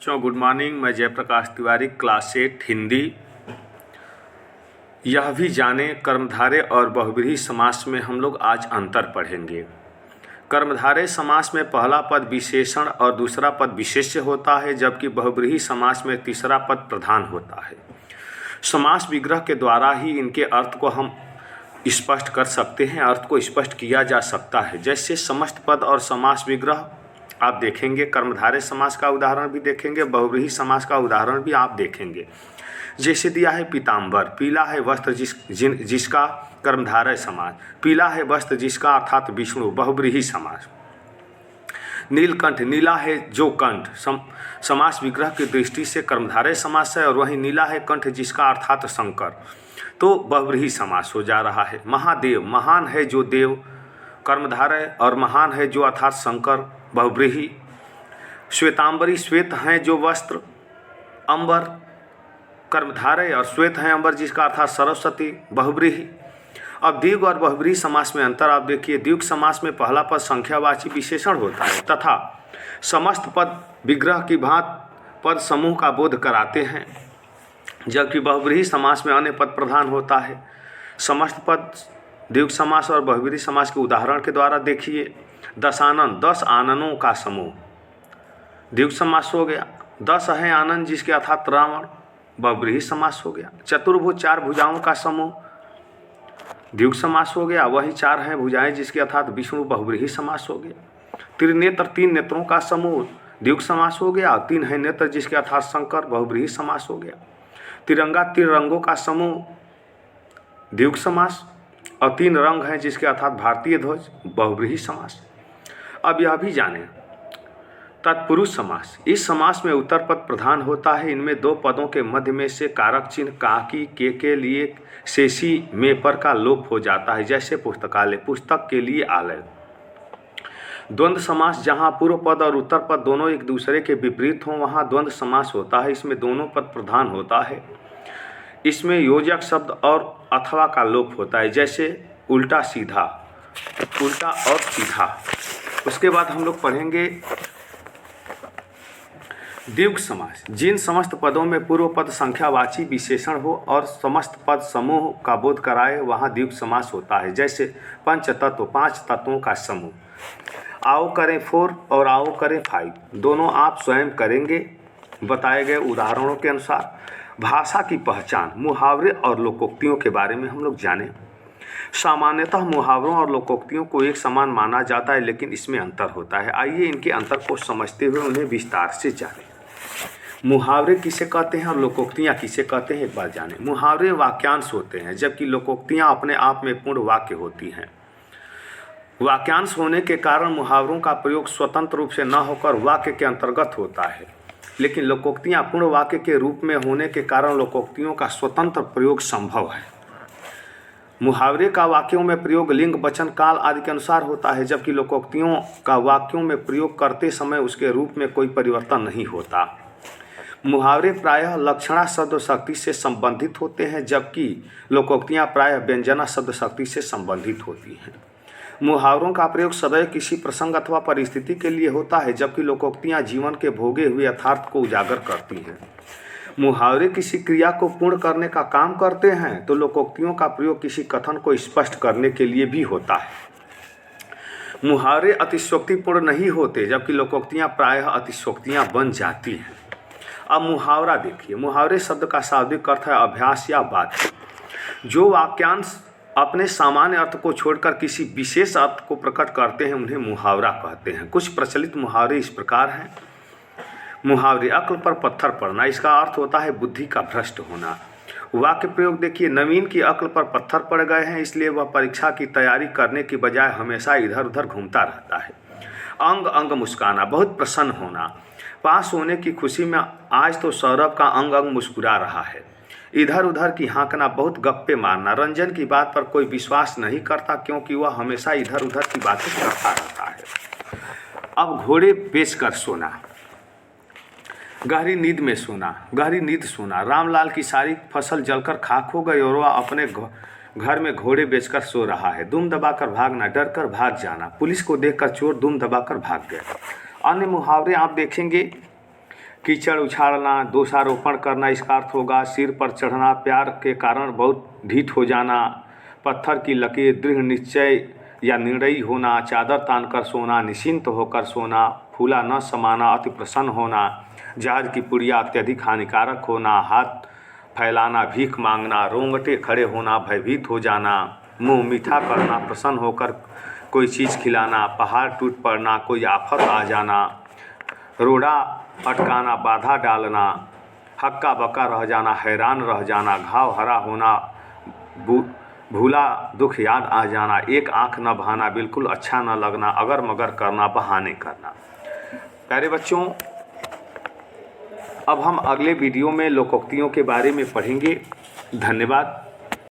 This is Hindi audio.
बच्चों गुड मॉर्निंग। मैं जयप्रकाश तिवारी, क्लास 8 हिंदी। यह भी जाने कर्मधारय और बहुब्रीहि समास में हम लोग आज अंतर पढ़ेंगे। कर्मधारय समास में पहला पद विशेषण और दूसरा पद विशेष्य होता है, जबकि बहुब्रीहि समास में तीसरा पद प्रधान होता है। समास विग्रह के द्वारा ही इनके अर्थ को हम स्पष्ट कर सकते हैं, अर्थ को स्पष्ट किया जा सकता है। जैसे समस्त पद और समास विग्रह आप देखेंगे, कर्मधारय समास का उदाहरण भी देखेंगे, बहुब्रीहि समास का उदाहरण भी आप देखेंगे। जैसे दिया है पीताम्बर, पीला है वस्त्र जिसका कर्मधारय समास, पीला है वस्त्र जिसका अर्थात विष्णु बहुब्रीहि समास। नीलकंठ, नीला है जो कंठ समास विग्रह की दृष्टि से कर्मधारय समास है, और वहीं नीला है कंठ जिसका अर्थात शंकर, तो बहुब्रीहि समास हो जा रहा है। महादेव, महान है जो देव कर्मधारय और महान है जो अर्थात शंकर बहुब्रीहि। श्वेतांबरी, श्वेत हैं जो वस्त्र अंबर कर्मधारय और श्वेत हैं अंबर जिसका अर्थात सरस्वती बहुब्रीहि। अब द्विग और बहुब्रीहि समास में अंतर आप देखिए। द्विग समास में पहला पद संख्यावाची विशेषण होता है तथा समस्त पद विग्रह की भांति पद समूह का बोध कराते हैं, जबकि बहुब्रीहि समास में अन्य पद प्रधान होता है। समस्त पद द्विग समास और बहुब्रीहि समास के उदाहरण के द्वारा देखिए। दशानन, 10 आननों का समूह द्विग समास हो गया। 10 है आनंद जिसके अर्थात रावण बहुब्रीहि समास हो गया। चतुर्भुज, 4 भुजाओं का समूह द्विग समास हो गया। वही 4 हैं भुजाएं जिसके अर्थात विष्णु बहुब्रीहि समास हो गया। त्रिनेत्र, 3 नेत्रों का समूह द्विग समास हो गया। 3 है नेत्र जिसके अर्थात शंकर बहुब्रीहि समास हो गया। तिरंगा, 3 रंगों का समूह द्विग समास, और 3 रंग हैं जिसके अर्थात भारतीय ध्वज बहुब्रीहि समास। अब यह भी जानें तत्पुरुष समास। इस समास में उत्तर पद प्रधान होता है। इनमें 2 पदों के मध्य में से कारक चिन्ह का की के लिए शेषी में पर का लोप हो जाता है। जैसे पुस्तकालय, पुस्तक के लिए आलय। द्वंद्व समास, जहाँ पूर्व पद और उत्तर पद दोनों एक दूसरे के विपरीत हों वहाँ द्वंद्व समास होता है। इसमें दोनों पद प्रधान होता है। इसमें योजक शब्द और अथवा का लोप होता है। जैसे उल्टा सीधा, उल्टा और सीधा। उसके बाद हम लोग पढ़ेंगे द्विग समास। जिन समस्त पदों में पूर्व पद संख्यावाची विशेषण हो और समस्त पद समूह का बोध कराए वहाँ द्विग समास होता है। जैसे पंच तत्व, 5 तत्वों का समूह। आओ करें 4 और आओ करें 5, दोनों आप स्वयं करेंगे बताए गए उदाहरणों के अनुसार। भाषा की पहचान, मुहावरे और लोकोक्तियों के बारे में हम लोग जानें। सामान्यतः मुहावरों और लोकोक्तियों को एक समान माना जाता है, लेकिन इसमें अंतर होता है। आइए इनके अंतर को समझते हुए उन्हें विस्तार से जानें। मुहावरे किसे कहते हैं और लोकोक्तियाँ किसे कहते हैं, एक बार जानें। मुहावरे वाक्यांश होते हैं, जबकि लोकोक्तियाँ अपने आप में पूर्ण वाक्य होती हैं। वाक्यांश होने के कारण मुहावरों का प्रयोग स्वतंत्र रूप से न होकर वाक्य के अंतर्गत होता है, लेकिन लोकोक्तियाँ पूर्ण वाक्य के रूप में होने के कारण लोकोक्तियों का स्वतंत्र प्रयोग संभव है। मुहावरे का वाक्यों में प्रयोग लिंग, वचन, काल आदि के अनुसार होता है, जबकि लोकोक्तियों का वाक्यों में प्रयोग करते समय उसके रूप में कोई परिवर्तन नहीं होता। मुहावरे प्रायः लक्षणा शब्द शक्ति से संबंधित होते हैं, जबकि लोकोक्तियाँ प्रायः व्यंजना शब्द शक्ति से संबंधित होती हैं। मुहावरों का प्रयोग सदैव किसी प्रसंग अथवा परिस्थिति के लिए होता है, जबकि लोकोक्तियाँ जीवन के भोगे हुए यथार्थ को उजागर करती हैं। मुहावरे किसी क्रिया को पूर्ण करने का काम करते हैं, तो लोकोक्तियों का प्रयोग किसी कथन को स्पष्ट करने के लिए भी होता है। मुहावरे अतिशयोक्तिपूर्ण नहीं होते, जबकि लोकोक्तियाँ प्रायः अतिशयोक्तियाँ बन जाती हैं। अब मुहावरा देखिए। मुहावरे शब्द का शाब्दिक अर्थ है अभ्यास या बात। जो वाक्यांश अपने सामान्य अर्थ को छोड़कर किसी विशेष अर्थ को प्रकट करते हैं उन्हें मुहावरा कहते हैं। कुछ प्रचलित मुहावरे इस प्रकार हैं। मुहावरे, अक्ल पर पत्थर पड़ना, इसका अर्थ होता है बुद्धि का भ्रष्ट होना। वाक्य प्रयोग देखिए। नवीन की अक्ल पर पत्थर पड़ गए हैं, इसलिए वह परीक्षा की तैयारी करने की बजाय हमेशा इधर उधर घूमता रहता है। अंग अंग मुस्काना, बहुत प्रसन्न होना। पास होने की खुशी में आज तो सौरभ का अंग अंग मुस्कुरा रहा है। इधर उधर की हाँकना, बहुत गप्पे मारना। रंजन की बात पर कोई विश्वास नहीं करता, क्योंकि वह हमेशा इधर उधर की बातें करता रहता है। अब घोड़े बेचकर सोना, गहरी नींद में सोना, गहरी नींद सोना। रामलाल की सारी फसल जलकर खाक हो गई और वह अपने घर में घोड़े बेचकर सो रहा है। दुम दबाकर भागना, डर कर भाग जाना। पुलिस को देखकर चोर दुम दबाकर भाग गया। अन्य मुहावरे आप देखेंगे कीचड़ उछालना, दोषारोपण करना इसका अर्थ होगा सिर पर चढ़ना, प्यार के कारण बहुत ढीठ हो जाना, पत्थर की लकीर, दृढ़ निश्चय या निर्णयी होना, चादर तान कर सोना, निश्चिंत होकर सोना, फूला न समाना, अति प्रसन्न होना, जहर की पुड़िया अत्यधिक हानिकारक होना, हाथ फैलाना, भीख मांगना, रोंगटे खड़े होना, भयभीत हो जाना, मुंह मीठा करना, प्रसन्न होकर कोई चीज़ खिलाना, पहाड़ टूट पड़ना, कोई आफत आ जाना, रोड़ा अटकाना, बाधा डालना, हक्का बक्का रह जाना, हैरान रह जाना, घाव हरा होना, भूला दुख याद आ जाना, एक आंख न बहाना, बिल्कुल अच्छा न लगना, अगर मगर करना, बहाने करना। प्यारे बच्चों, अब हम अगले वीडियो में लोकोक्तियों के बारे में पढ़ेंगे। धन्यवाद।